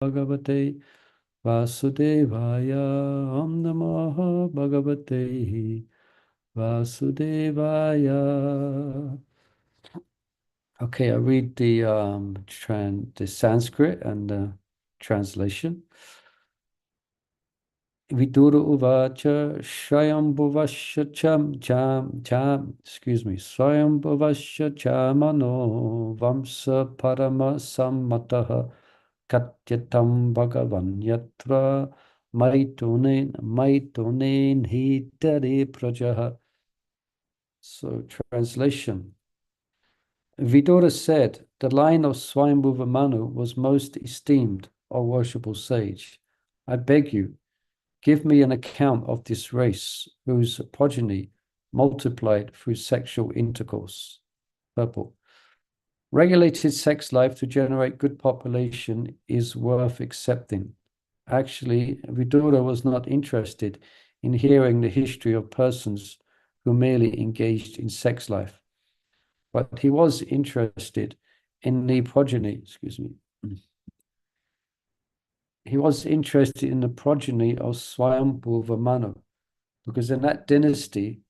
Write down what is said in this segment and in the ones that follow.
Bhagavate Vasudevaya. Om Namo Bhagavate Vasudevaya. Okay, I read the Sanskrit and the translation. Vidura uvacha Swayambhuvasya Swayambhuvasya chamano Vamsa parama sammataha Katyatam Bhagavan Yatra Maitunen Hitare Prajaha. So, translation. Vidura said, the line of Swayambhuva Manu was most esteemed, O worshipful sage. I beg you, give me an account of this race whose progeny multiplied through sexual intercourse. Purple. Regulated sex life to generate good population is worth accepting. Actually, Vidura was not interested in hearing the history of persons who merely engaged in sex life, but he was interested in the progeny, He was interested in the progeny of Swayambhuva Manu, because in that dynasty,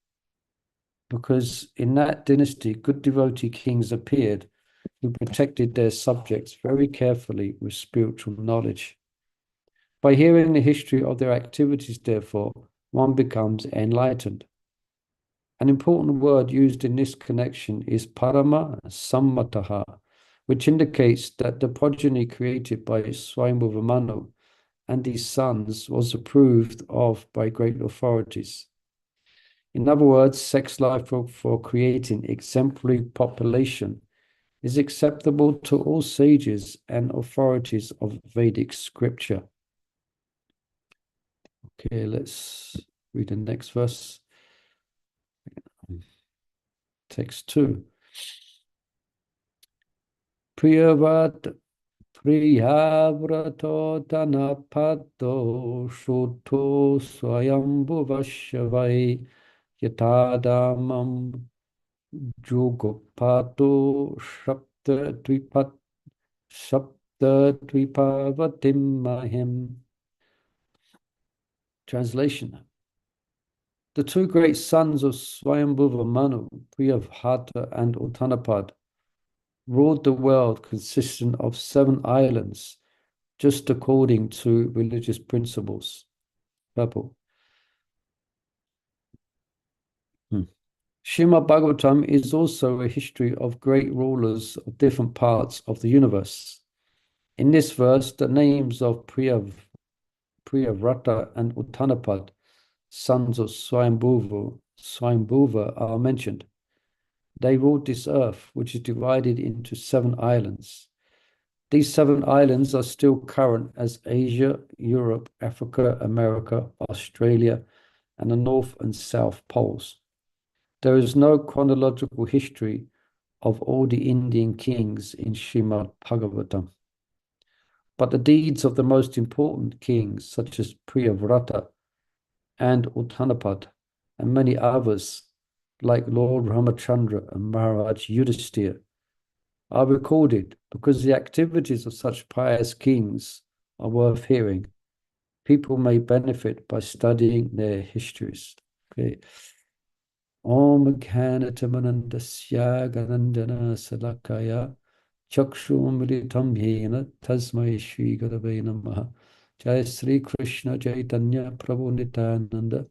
good devotee kings appeared who protected their subjects very carefully with spiritual knowledge. By hearing the history of their activities, therefore, one becomes enlightened. An important word used in this connection is parama sammataha, which indicates that the progeny created by Swayambhuva Manu and his sons was approved of by great authorities. In other words, sex life for creating exemplary population is acceptable to all sages and authorities of Vedic scripture. Okay, let's read the next verse. Text 2. Priyavat Priyavrato Tanapato Shuto Swayambhuvashavai Yatadamam Jugopato Shapta Mahim. Translation. The two great sons of Swayambhuva Manu, Priyavhata and Uttanapad, ruled the world consisting of 7 islands, just according to religious principles. Purple. Srimad Bhagavatam is also a history of great rulers of different parts of the universe. In this verse, the names of Priyavrata and Uttanapad, sons of Swayambhuva, are mentioned. They ruled this earth, which is divided into 7 islands. These 7 islands are still current as Asia, Europe, Africa, America, Australia, and the North and South Poles. There is no chronological history of all the Indian kings in Srimad Bhagavatam. But the deeds of the most important kings, such as Priyavrata and Uttanapad, and many others, like Lord Ramachandra and Maharaj Yudhisthira, are recorded because the activities of such pious kings are worth hearing. People may benefit by studying their histories. Okay. Om Ghanatamanandasya Ganandana Salakaya Chakshumritam Yena Tasmai Shri Gurave Namaha. Jai Sri Krishna Chaitanya Prabhu Nityananda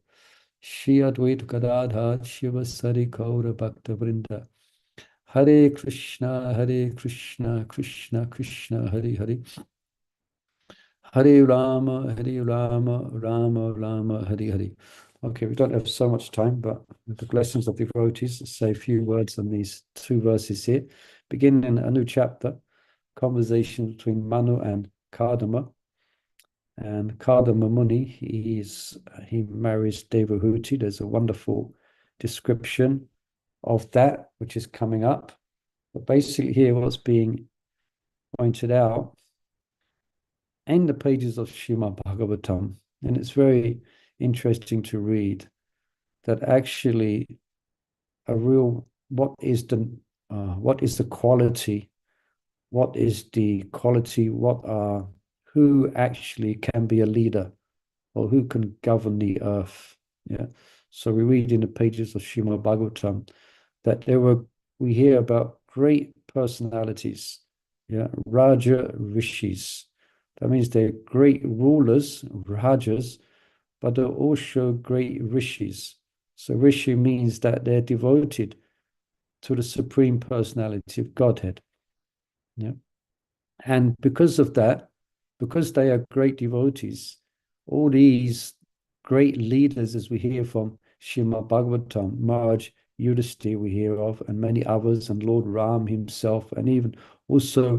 Shri Advaita Gadadhar Shiva Sari Gaura Bhakta Vrinda. Hare Krishna, Krishna Krishna, Hare Hare. Hare Rama, Rama Rama, Hare Hare. Okay, we don't have so much time, but with the blessings of devotees, let's say a few words on these 2 verses here. Beginning a new chapter, conversation between Manu and Kardama. And Kardama Muni, he marries Devahuti. There's a wonderful description of that, which is coming up. But basically here, what's being pointed out in the pages of Srimad Bhagavatam, and it's very interesting to read, that actually what is the quality, what are who actually can be a leader or who can govern the earth. Yeah. So we read in the pages of Srimad Bhagavatam that we hear about great personalities, yeah, Raja Rishis. That means they're great rulers, Rajas, but they're also great Rishis. So Rishi means that they're devoted to the Supreme Personality of Godhead. Yeah. And because of that, because they are great devotees, all these great leaders, as we hear from Srimad Bhagavatam, Maharaj Yudhisthira we hear of, and many others, and Lord Ram himself, and even also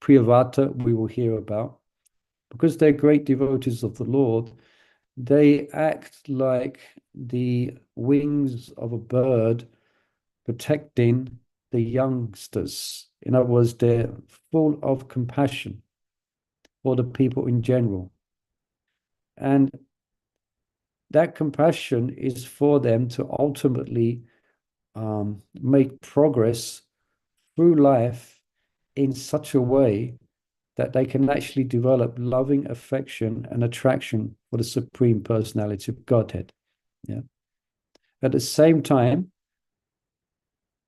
Priyavata we will hear about. Because they're great devotees of the Lord, they act like the wings of a bird protecting the youngsters. In other words, they're full of compassion for the people in general. And that compassion is for them to ultimately make progress through life in such a way that they can actually develop loving affection and attraction for the Supreme Personality of Godhead. Yeah. At the same time,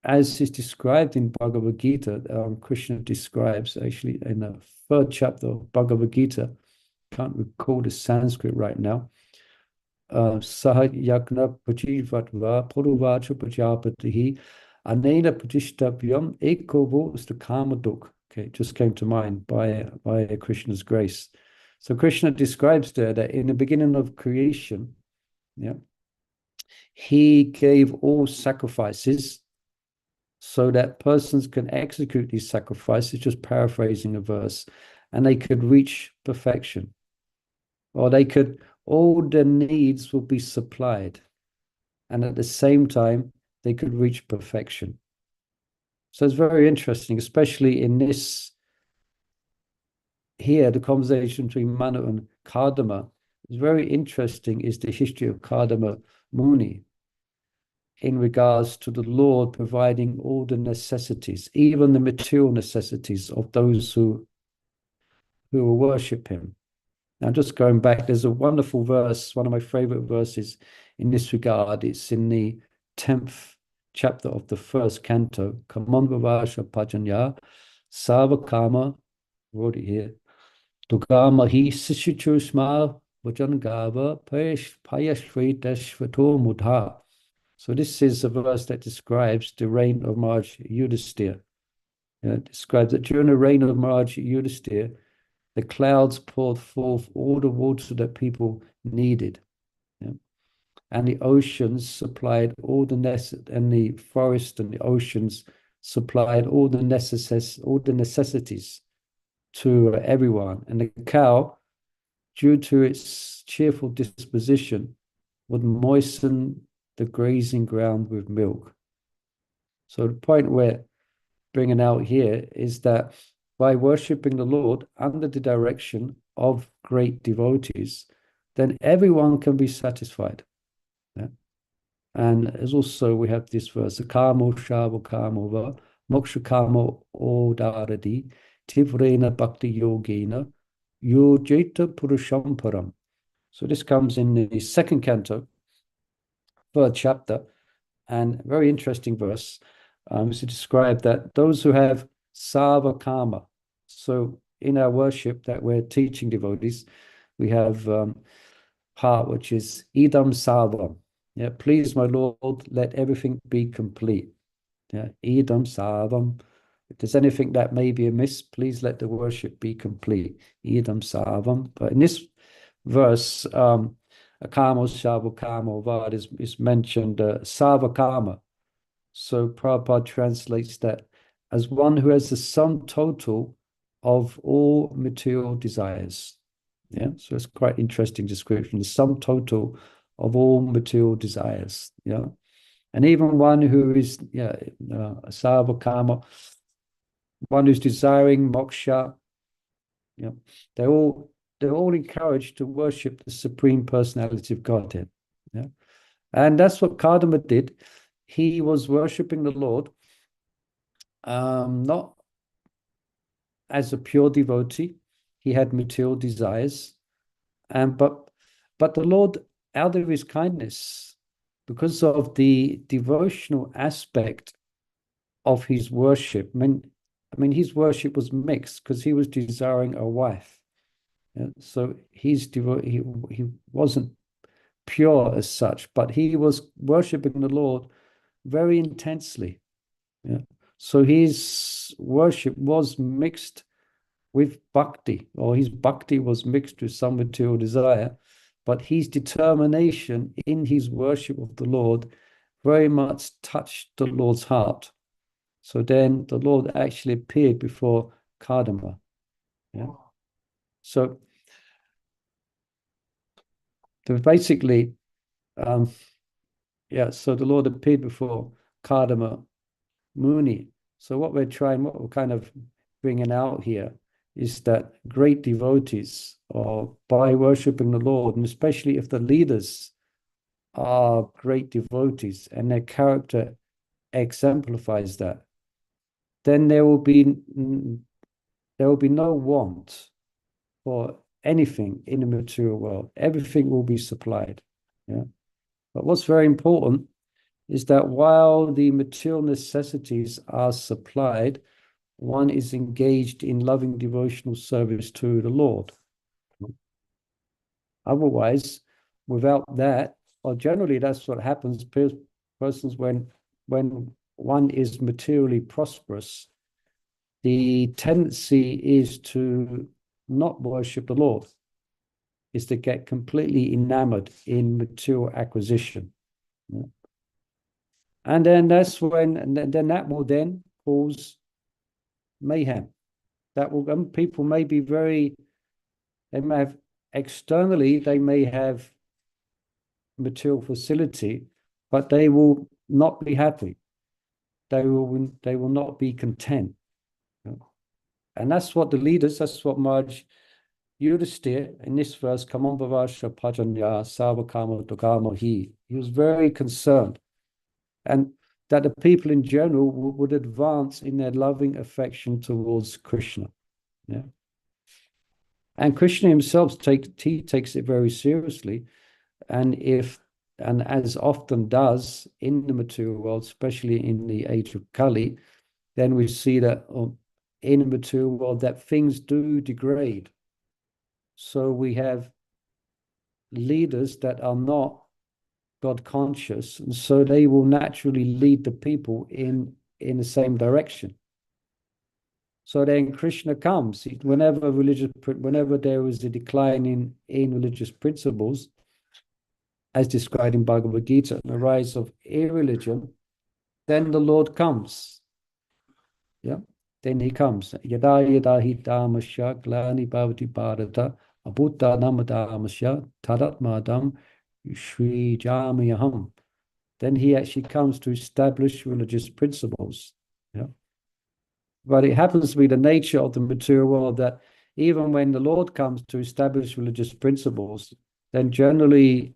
as is described in Bhagavad Gita, Krishna describes actually in the third chapter of Bhagavad Gita, can't recall the Sanskrit right now, Saha Yagna Prajivatva Puruvacha Prajapatihi Anena Pratishthavyam Ekovo Stakamaduk. Okay, it just came to mind by Krishna's grace. So Krishna describes there that in the beginning of creation, yeah, he gave all sacrifices so that persons can execute these sacrifices, just paraphrasing a verse, and they could reach perfection. Or all their needs will be supplied. And at the same time, they could reach perfection. So it's very interesting, especially in this here, the conversation between Manu and Kardama. It's very interesting is the history of Kardama Muni in regards to the Lord providing all the necessities, even the material necessities of those who will worship him. Now, just going back, there's a wonderful verse, one of my favorite verses in this regard. It's in the 10th chapter of the first canto, Kamandvavasha Pajanya, Savakama, wrote it here, Dugama hi Sishichusma Vajangava Payashri Deshvato Mudha. So this is a verse that describes the reign of Maharaj Yudhisthira. It describes that during the reign of Maharaj Yudhisthira, the clouds poured forth all the water that people needed. Yeah? And the oceans supplied all the and the forest and the oceans supplied all the necessities to everyone. And the cow, due to its cheerful disposition, would moisten the grazing ground with milk. So the point we're bringing out here is that by worshipping the Lord under the direction of great devotees, then everyone can be satisfied. Yeah? And as also we have this verse, Kamo Shavo Kamova, Moksha Kamo Odaradi, Tivrena Bhakti Yogena, Yojeta Purusham Param. So this comes in the second canto, third chapter, and very interesting verse. To describe that those who have Sarva-kama. So in our worship that we're teaching devotees, we have part which is Idam Sarvam. Yeah, please, my Lord, let everything be complete. Yeah, Idam Sarvam. If there's anything that may be amiss, please let the worship be complete. Idam Sarvam. But in this verse, Kamo Shavo Kamo Vad is mentioned Sarva Kama. So Prabhupada translates that as one who has the sum total of all material desires. Yeah, so it's quite interesting description, the sum total of all material desires. Yeah, and even one who is Sarvakama, one who's desiring moksha. Yeah, they're all encouraged to worship the Supreme Personality of Godhead. Yeah, and that's what Kardama did. He was worshipping the Lord, not as a pure devotee. he had material desires, and but the Lord, out of his kindness, because of the devotional aspect of his worship, I mean, his worship was mixed because he was desiring a wife. Yeah? So he wasn't pure as such, but he was worshiping the Lord very intensely. Yeah. So his worship was mixed with bhakti, or his bhakti was mixed with some material desire, but his determination in his worship of the Lord very much touched the Lord's heart. So then the Lord actually appeared before Kadama. Yeah. So basically, so the Lord appeared before Kadama Muni. So what we're kind of bringing out here is that great devotees, or by worshiping the Lord, and especially if the leaders are great devotees and their character exemplifies that, then there will be no want for anything in the material world. Everything will be supplied. Yeah. But what's very important is that while the material necessities are supplied, one is engaged in loving devotional service to the Lord. Otherwise, without that, or generally that's what happens, persons when one is materially prosperous, the tendency is to not worship the Lord, is to get completely enamored in material acquisition. Yeah. And then that will then cause mayhem. That will people may be they may have externally, they may have material facility, but they will not be happy. They will not be content. And that's what the leaders, that's what Maharaj Yudhisthira in this verse, Kamambhavasha Pajanya Savakama Dogama He was very concerned, and that the people in general would advance in their loving affection towards Krishna. Yeah. And Krishna himself takes it very seriously. And as often does in the material world, especially in the age of Kali, then we see that in the material world that things do degrade. So we have leaders that are not God conscious, and so they will naturally lead the people in the same direction. So then Krishna comes whenever there is a decline in religious principles, as described in Bhagavad Gita, and the rise of irreligion, then the Lord comes. Yeah, then he comes. Yada yada hi dhamasya glani bhavati bharata abhuta namadhamasya tadatmadam shri jamayaham. Then he actually comes to establish religious principles. Yeah. But it happens to be the nature of the material world that even when the Lord comes to establish religious principles, then generally,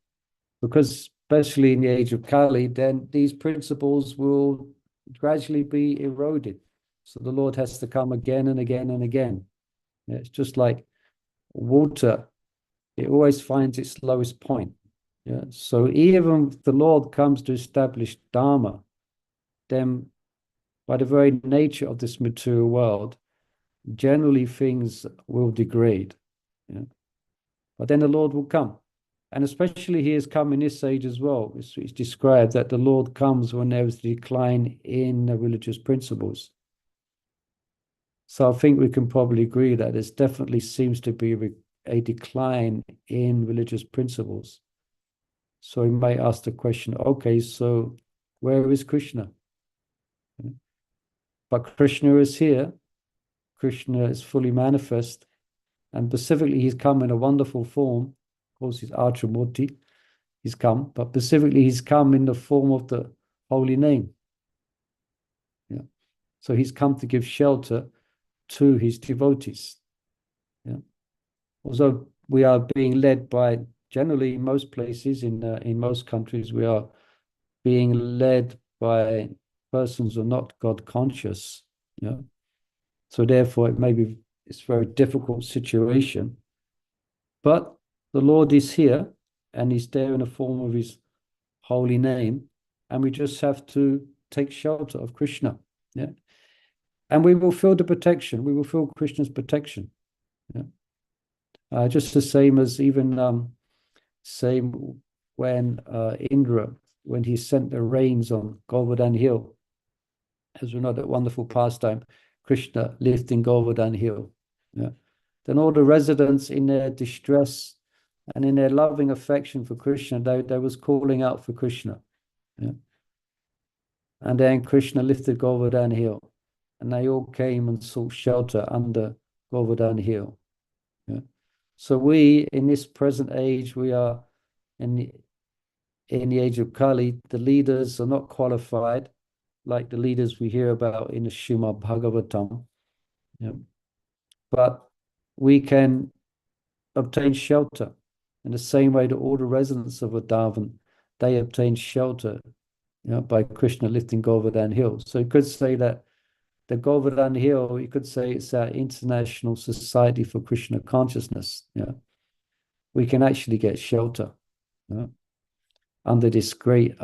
because especially in the age of Kali, then these principles will gradually be eroded. So the Lord has to come again and again and again. It's just like water. It always finds its lowest point. Yeah. So even if the Lord comes to establish Dharma, then by the very nature of this material world, generally things will degrade. Yeah. But then the Lord will come. And especially he has come in this age as well. It's described that the Lord comes when there is a decline in the religious principles. So I think we can probably agree that there definitely seems to be a decline in religious principles. So we might ask the question, okay, so where is Krishna? But Krishna is here. Krishna is fully manifest. And specifically, he's come in a wonderful form. Of course, he's Archamurti. He's come, but specifically, he's come in the form of the holy name. Yeah. So he's come to give shelter to his devotees. Yeah. Also, we are being led by, generally, in most places, in most countries, we are being led by persons who are not God conscious. Yeah. So therefore, it may be this very difficult situation. But the Lord is here, and he's there in the form of his holy name, and we just have to take shelter of Krishna. Yeah. And we will feel the protection. We will feel Krishna's protection. Yeah. Just the same as even same when Indra, when he sent the rains on Govardhan Hill, as we know that wonderful pastime, Krishna lifting Govardhan Hill. Yeah. Then all the residents in their distress and in their loving affection for Krishna, they was calling out for Krishna. Yeah. And then Krishna lifted Govardhan Hill, and they all came and sought shelter under Govardhan Hill. Yeah. So we, in this present age, we are in the age of Kali, the leaders are not qualified like the leaders we hear about in the Srimad Bhagavatam. Yeah. But we can obtain shelter in the same way that all the residents of Vrindavan, they obtain shelter, by Krishna lifting Govardhan Hill. So you could say that the Govardhan Hill, you could say it's our international society for Krishna consciousness. Yeah. We can actually get shelter under this great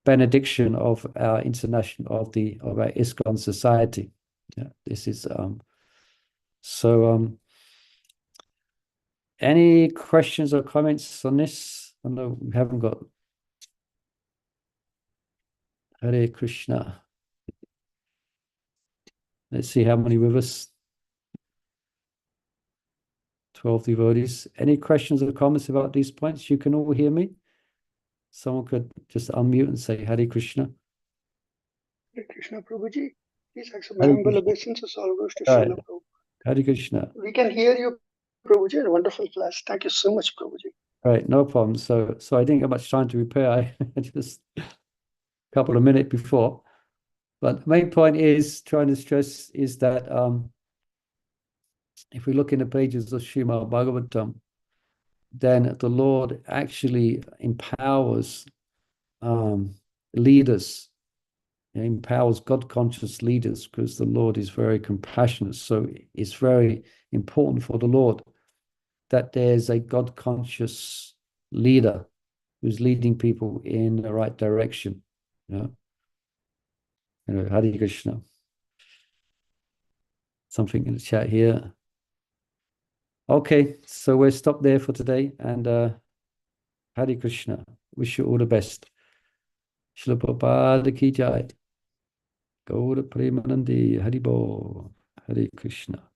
benediction of our international of our ISKCON society. Yeah. This is so any questions or comments on this? I know we haven't got Hare Krishna. Let's see how many with us. 12 devotees. Any questions or comments about these points? You can all hear me. Someone could just unmute and say Hare Krishna. Hare Krishna, Prabhuji. Please accept my humble obeisances. All goes to Right. Srila Prabhu. Hare Krishna. We can hear you, Prabhuji. A wonderful class. Thank you so much, Prabhuji. Right, no problem. So I didn't get much time to prepare. I just a couple of minutes before. But the main point is trying to stress is that if we look in the pages of Srimad Bhagavatam, then the Lord actually empowers leaders. He empowers God-conscious leaders because the Lord is very compassionate. So it's very important for the Lord that there's a God-conscious leader who's leading people in the right direction. Yeah. Hare Krishna. Something in the chat here. Okay, so we'll stop there for today, and Hare Krishna. Wish you all the best. Srila Prabhupada ki jai. Gaura Premanandi Haribo. Hare Krishna.